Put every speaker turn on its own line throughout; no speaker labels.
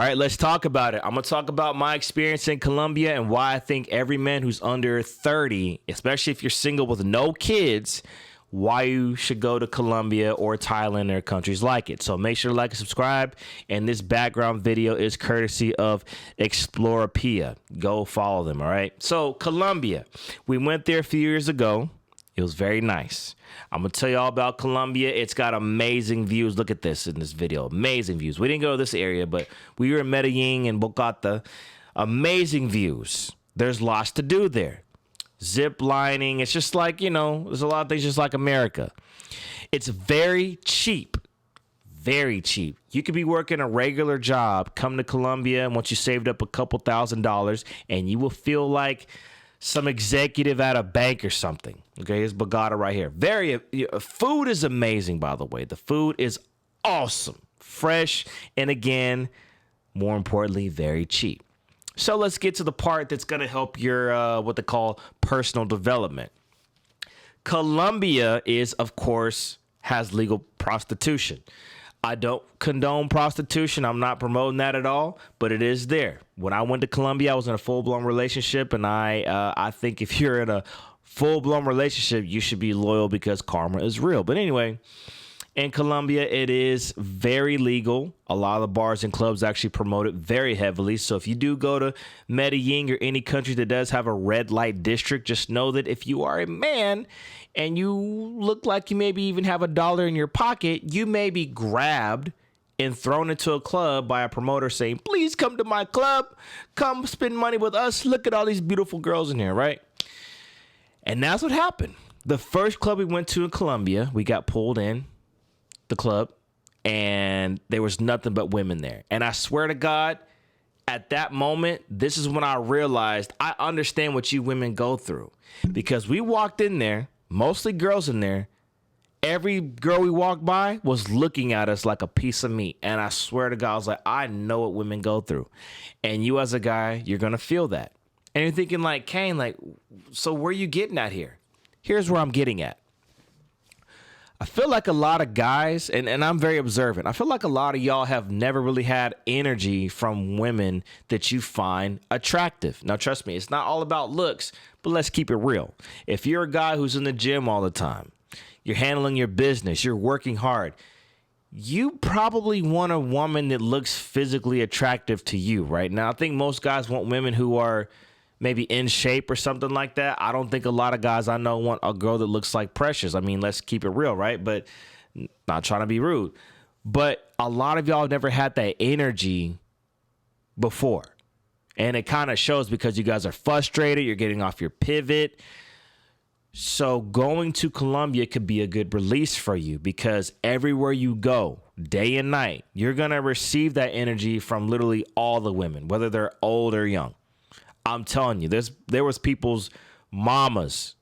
right, let's talk about it. I'm going to talk about my experience in Colombia and why I think every man who's under 30, especially if you're single with no kids, why you should go to Colombia or Thailand or countries like it. So make sure to like and subscribe. And this background video is courtesy of Exploropia. Go follow them, all right? So Colombia, we went there a few years ago. It was very nice. I'm going to tell you all about Colombia. It's got amazing views. Look at this in this video. Amazing views. We didn't go to this area, but we were in Medellin and Bogota. Amazing views. There's lots to do there. Zip lining. It's just like, you know, there's a lot of things just like America. It's very cheap. Very cheap. You could be working a regular job, come to Colombia, and once you saved up a couple $1,000s, and you will feel like some executive at a bank or something. Okay, here's Bogota right here. Food is amazing, by the way. The food is awesome, fresh, and again, more importantly, very cheap. So let's get to the part that's going to help your what they call personal development. Colombia is, of course, has legal prostitution. I don't condone prostitution. I'm not promoting that at all, but it is there. When I went to Colombia, I was in a full-blown relationship, and I think if you're in a full-blown relationship, you should be loyal because karma is real. But anyway, in Colombia, it is very legal. A lot of the bars and clubs actually promote it very heavily. So if you do go to Medellin or any country that does have a red light district, just know that if you are a man and you look like you maybe even have $1 in your pocket, you may be grabbed and thrown into a club by a promoter saying, please come to my club. Come spend money with us. Look at all these beautiful girls in here, right? And that's what happened. The first club we went to in Colombia, we got pulled in the club, and there was nothing but women there. And I swear to God, at that moment, this is when I realized I understand what you women go through. Because we walked in there, mostly girls in there. Every girl we walked by was looking at us like a piece of meat. And I swear to God, I was like, I know what women go through. And you as a guy, you're going to feel that. And you're thinking like, Kane, like, so where are you getting at here? Here's where I'm getting at. I feel like a lot of guys, and I'm very observant, I feel like a lot of y'all have never really had energy from women that you find attractive. Now, trust me, it's not all about looks, but let's keep it real. If you're a guy who's in the gym all the time, you're handling your business, you're working hard, you probably want a woman that looks physically attractive to you, right? Now, I think most guys want women who are maybe in shape or something like that. I don't think a lot of guys I know want a girl that looks like Precious. I mean, let's keep it real, right? But not trying to be rude. But a lot of y'all have never had that energy before. And it kind of shows because you guys are frustrated. You're getting off your pivot. So going to Colombia could be a good release for you because everywhere you go, day and night, you're going to receive that energy from literally all the women, whether they're old or young. I'm telling you, there was people's mamas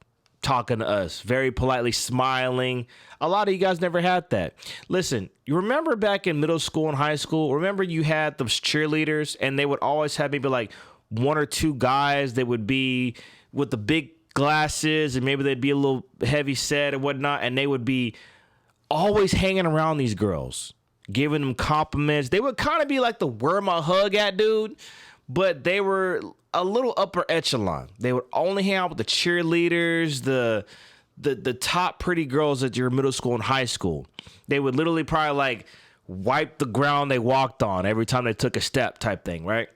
talking to us, very politely smiling. A lot of you guys never had that. Listen, you remember back in middle school and high school, remember you had those cheerleaders and they would always have maybe like one or two guys that would be with the big glasses and maybe they'd be a little heavy set and whatnot. And they would be always hanging around these girls, giving them compliments. They would kind of be like the where my hug at dude, but they were a little upper echelon. They would only hang out with the cheerleaders, the top pretty girls at your middle school and high school. They would literally probably like wipe the ground they walked on every time they took a step type thing, right?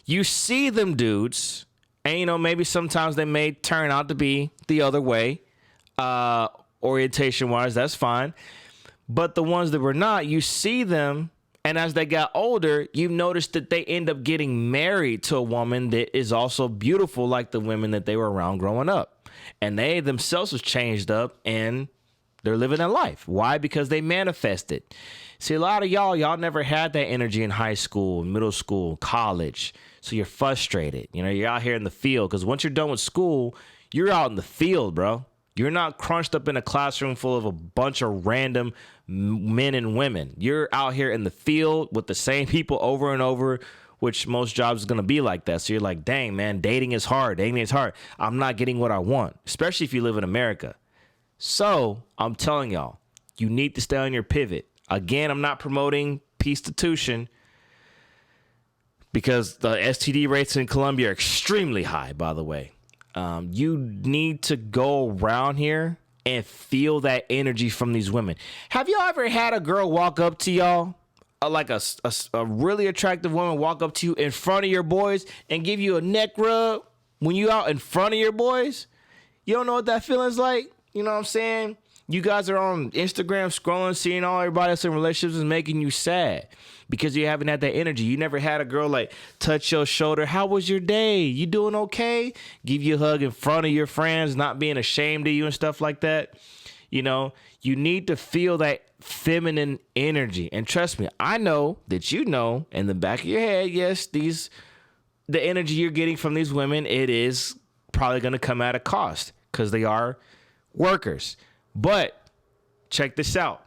You see them dudes, and you know, maybe sometimes they may turn out to be the other way, orientation wise, that's fine. But the ones that were not, you see them. And as they got older, you noticed that they end up getting married to a woman that is also beautiful like the women that they were around growing up. And they themselves was changed up and they're living their life. Why? Because they manifested. See, a lot of y'all never had that energy in high school, middle school, college. So you're frustrated. You know, you're out here in the field because once you're done with school, you're out in the field, bro. You're not crunched up in a classroom full of a bunch of random men and women. You're out here in the field with the same people over and over, which most jobs is going to be like that. So you're like, dang, man, dating is hard. Dating is hard. I'm not getting what I want, especially if you live in America. So I'm telling y'all, you need to stay on your pivot. Again, I'm not promoting prostitution, because the STD rates in Colombia are extremely high, by the way. You need to go around here and feel that energy from these women. Have y'all ever had a girl walk up to y'all, like a really attractive woman walk up to you in front of your boys and give you a neck rub when you out in front of your boys? You don't know what that feeling's like? You know what I'm saying? You guys are on Instagram scrolling, seeing all everybody else in relationships is making you sad because you haven't had that energy. You never had a girl like touch your shoulder. How was your day? You doing okay? Give you a hug in front of your friends, not being ashamed of you and stuff like that. You know, you need to feel that feminine energy. And trust me, I know that you know in the back of your head, yes, the energy you're getting from these women, it is probably going to come at a cost because they are workers. But check this out.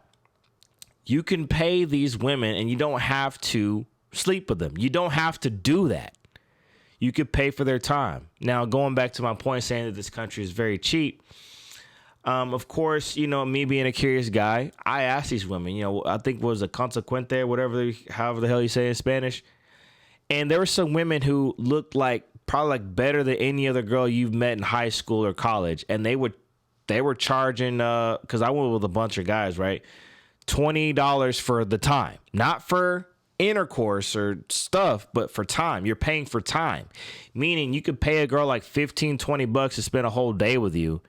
You can pay these women and you don't have to sleep with them. You don't have to do that. You could pay for their time. Now, going back to my point saying that this country is very cheap. Of course, you know, me being a curious guy, I asked these women, you know, I think it was a consecuente, however the hell you say in Spanish. And there were some women who looked like probably like better than any other girl you've met in high school or college. And they were charging, because I went with a bunch of guys, right? $20 for the time, not for intercourse or stuff, but for time. You're paying for time, meaning you could pay a girl like $15-20 to spend a whole day with you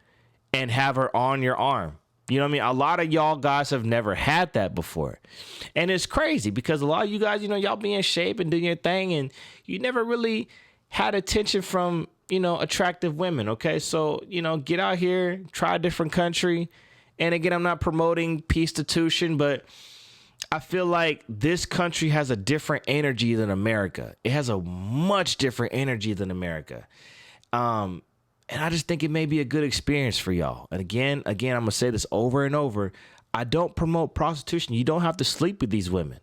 and have her on your arm. You know what I mean? A lot of y'all guys have never had that before. And it's crazy because a lot of you guys, you know, y'all be in shape and doing your thing and you never really had attention from, you know, attractive women. Okay. So, you know, get out here, try a different country. And again, I'm not promoting prostitution, but I feel like this country has a different energy than America. It has a much different energy than America. And I just think it may be a good experience for y'all. And again, I'm going to say this over and over. I don't promote prostitution. You don't have to sleep with these women,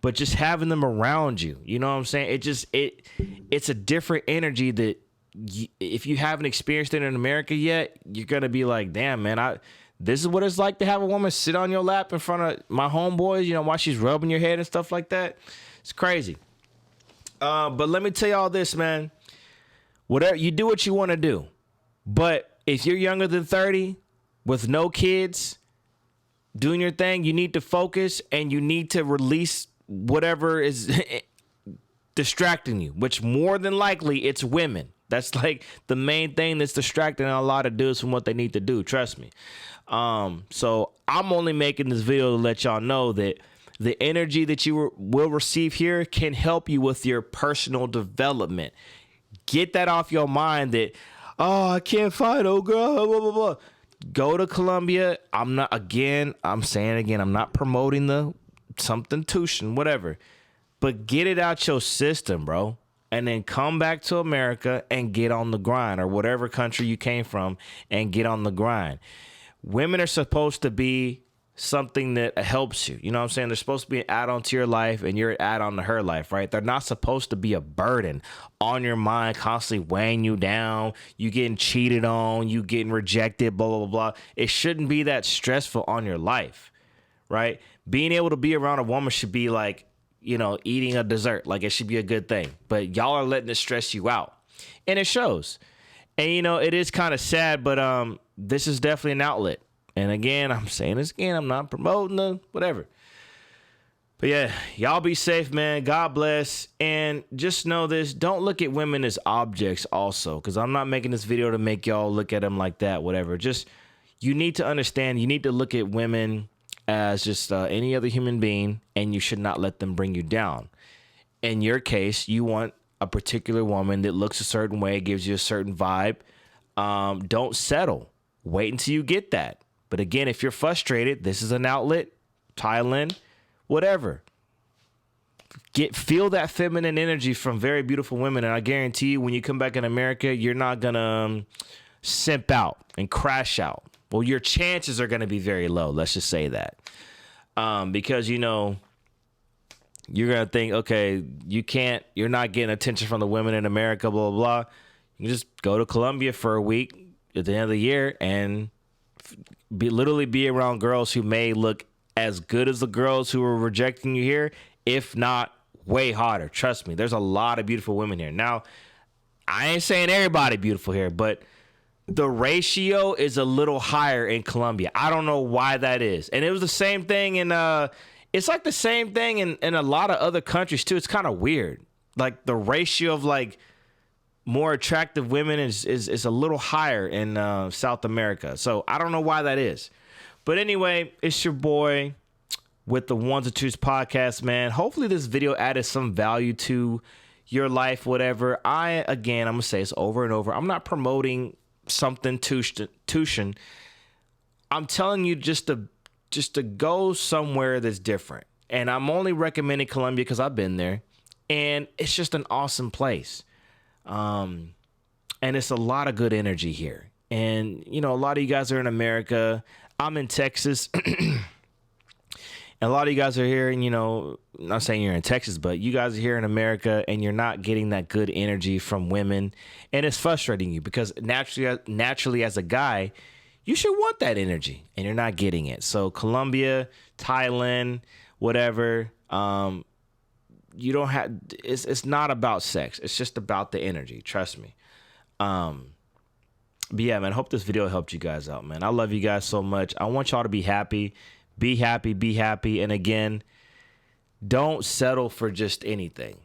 but just having them around you, you know what I'm saying? It's a different energy that if you haven't experienced it in America yet, you're going to be like, damn, man, this is what it's like to have a woman sit on your lap in front of my homeboys, you know, while she's rubbing your head and stuff like that. It's crazy. But let me tell you all this, man. Whatever you do, what you want to do. But if you're younger than 30 with no kids doing your thing, you need to focus and you need to release whatever is distracting you, which more than likely it's women. That's like the main thing that's distracting a lot of dudes from what they need to do. Trust me. So I'm only making this video to let y'all know that the energy that you will receive here can help you with your personal development. Get that off your mind that, oh, I can't find oh girl, blah, blah, blah. Go to Colombia. I'm not promoting the something tuition, whatever. But get it out your system, bro. And then come back to America and get on the grind, or whatever country you came from, and get on the grind. Women are supposed to be something that helps you. You know what I'm saying? They're supposed to be an add-on to your life, and you're an add-on to her life, right? They're not supposed to be a burden on your mind, constantly weighing you down, you getting cheated on, you getting rejected, blah, blah, blah, blah. It shouldn't be that stressful on your life, right? Being able to be around a woman should be like, you know, eating a dessert. Like, it should be a good thing. But y'all are letting it stress you out. And it shows. And, you know, it is kind of sad, but this is definitely an outlet. And again, I'm saying this again, I'm not promoting the whatever. But yeah, y'all be safe, man. God bless. And just know this, don't look at women as objects also, because I'm not making this video to make y'all look at them like that, whatever. Just, you need to understand, you need to look at women as just any other human being, and you should not let them bring you down. In your case, you want a particular woman that looks a certain way, gives you a certain vibe. Don't settle. Wait until you get that. But again, if you're frustrated, this is an outlet. Thailand, whatever. Feel that feminine energy from very beautiful women, and I guarantee you, when you come back in America, you're not gonna simp out and crash out. Well, your chances are gonna be very low. Let's just say that, because you know you're gonna think, okay, you're not getting attention from the women in America, blah blah blah. You can just go to Colombia for a week at the end of the year and literally be around girls who may look as good as the girls who are rejecting you here, if not way hotter. Trust me, there's a lot of beautiful women here. Now, I ain't saying everybody beautiful here, but the ratio is a little higher in Colombia. I don't know why that is. And it was the same thing in it's like the same thing in a lot of other countries too. It's kind of weird. Like the ratio of like more attractive women is a little higher in South America. So I don't know why that is. But anyway, it's your boy with the Ones and Twos podcast, man. Hopefully this video added some value to your life, whatever. I'm gonna say this over and over. I'm not promoting something Tushin. I'm telling you just to go somewhere that's different. And I'm only recommending Colombia because I've been there. And it's just an awesome place. And it's a lot of good energy here. And, you know, a lot of you guys are in America. I'm in Texas. And a lot of you guys are here, and, you know, I'm not saying you're in Texas, but you guys are here in America, and you're not getting that good energy from women. And it's frustrating you because naturally as a guy, you should want that energy, and you're not getting it. So Colombia, Thailand, whatever, you don't have, it's not about sex. It's just about the energy. Trust me. But yeah, man, I hope this video helped you guys out, man. I love you guys so much. I want y'all to be happy. Be happy, be happy. And again, don't settle for just anything.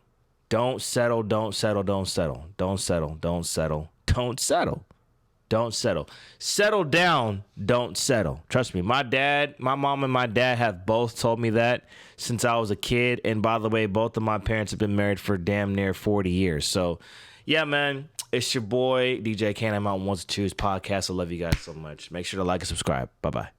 Don't settle, don't settle, don't settle. Don't settle, don't settle, don't settle. Don't settle. Settle down, don't settle. Trust me, my mom and my dad have both told me that since I was a kid. And by the way, both of my parents have been married for damn near 40 years. So yeah, man, it's your boy, DJ Kane. I'm on Ones and Twos podcast. I love you guys so much. Make sure to like and subscribe. Bye-bye.